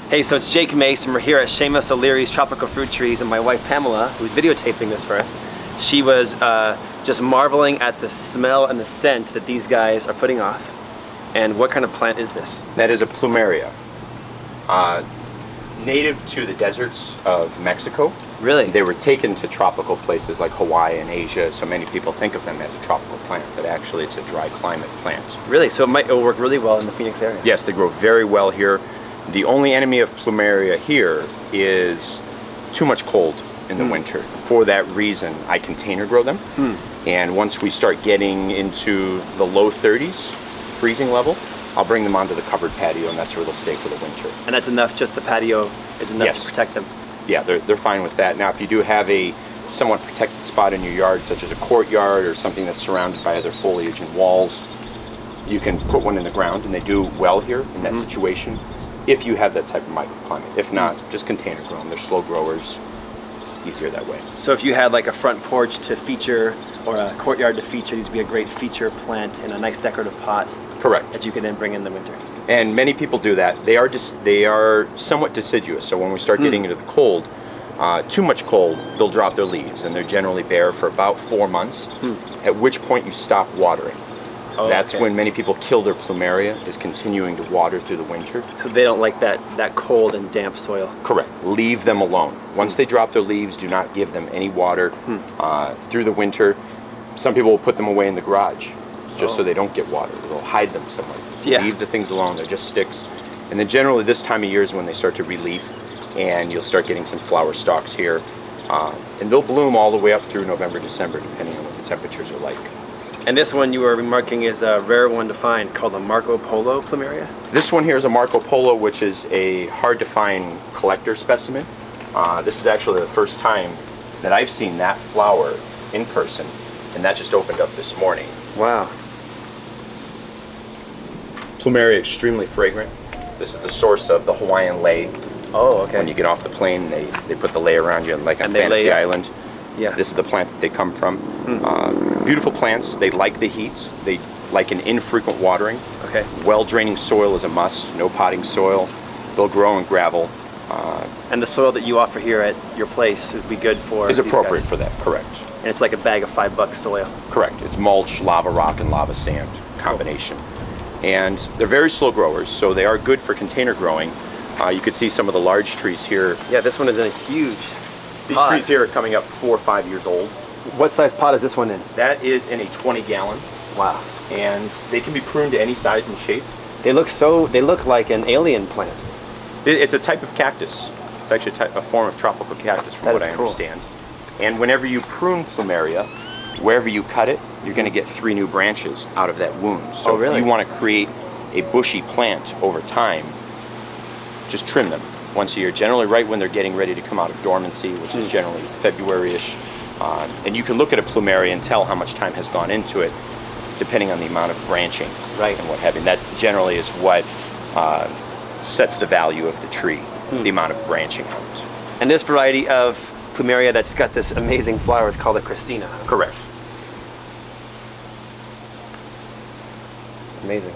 Hey, so it's Jake Mace, and we're here at Shamus O'Leary's Tropical Fruit Trees, and my wife Pamela, who's videotaping this for us, she was just marveling at the smell and the scent that these guys are putting off. And what kind of plant is this? That is a Plumeria, native to the deserts of Mexico. Really? They were taken to tropical places like Hawaii and Asia, so many people think of them as a tropical plant, but actually it's a dry climate plant. Really? So it'll work really well in the Phoenix area? Yes, they grow very well here. The only enemy of Plumeria here is too much cold in the winter. For that reason, I container grow them. And once we start getting into the low 30s, freezing level, I'll bring them onto the covered patio, and that's where they'll stay for the winter. And that's enough, just the patio is enough to protect them? Yeah, they're fine with that. Now, if you do have a somewhat protected spot in your yard, such as a courtyard or something that's surrounded by other foliage and walls, you can put one in the ground, and they do well here in that situation, if you have that type of microclimate. If not, just container grow them. They're slow growers, easier that way. So if you had like a front porch to feature or a courtyard to feature, these would be a great feature plant in a nice decorative pot. Correct. That you can then bring in the winter. And many people do that. They are somewhat deciduous. So when we start getting into the cold, too much cold, they'll drop their leaves, and they're generally bare for about 4 months. At which point you stop watering. That's when many people kill their Plumeria, is continuing to water through the winter. So they don't like that cold and damp soil. Correct. Leave them alone. Once they drop their leaves, do not give them any water through the winter. Some people will put them away in the garage just so they don't get water. They'll hide them somewhere. Leave the things alone. They're just sticks. And then generally this time of year is when they start to releaf, and you'll start getting some flower stalks here. And they'll bloom all the way up through November, December, depending on what the temperatures are like. And this one you were remarking is a rare one to find, called a Marco Polo Plumeria? This one here is a Marco Polo, which is a hard to find collector specimen. This is actually the first time that I've seen that flower in person, and that just opened up this morning. Wow. Plumeria, extremely fragrant. This is the source of the Hawaiian lei. Oh, okay. When you get off the plane, they put the lei around you, like on Fantasy Island. Yeah. This is the plant that they come from. Beautiful plants. They like the heat. They like an infrequent watering. Okay. Well-draining soil is a must. No potting soil. They'll grow in gravel. And the soil that you offer here at your place would be good for is appropriate for that. Correct. And it's like a bag of $5 soil. Correct. It's mulch, lava rock, and lava sand combination. Cool. And they're very slow growers, so they are good for container growing. You could see some of the large trees here. Yeah, this one is in a huge These trees here are coming up 4 or 5 years old. What size pot is this one in? That is in a 20-gallon. Wow. And they can be pruned to any size and shape. They look like an alien plant. It's a type of cactus. It's actually a form of tropical cactus, from what I understand. And whenever you prune Plumeria, wherever you cut it, you're going to get 3 new branches out of that wound. So if you want to create a bushy plant over time, just trim them once a year, generally right when they're getting ready to come out of dormancy, which is generally February-ish. And you can look at a Plumeria and tell how much time has gone into it, depending on the amount of branching and what have you. That generally is what sets the value of the tree, the amount of branching on it. And this variety of Plumeria that's got this amazing flower is called a Christina. Correct. Amazing.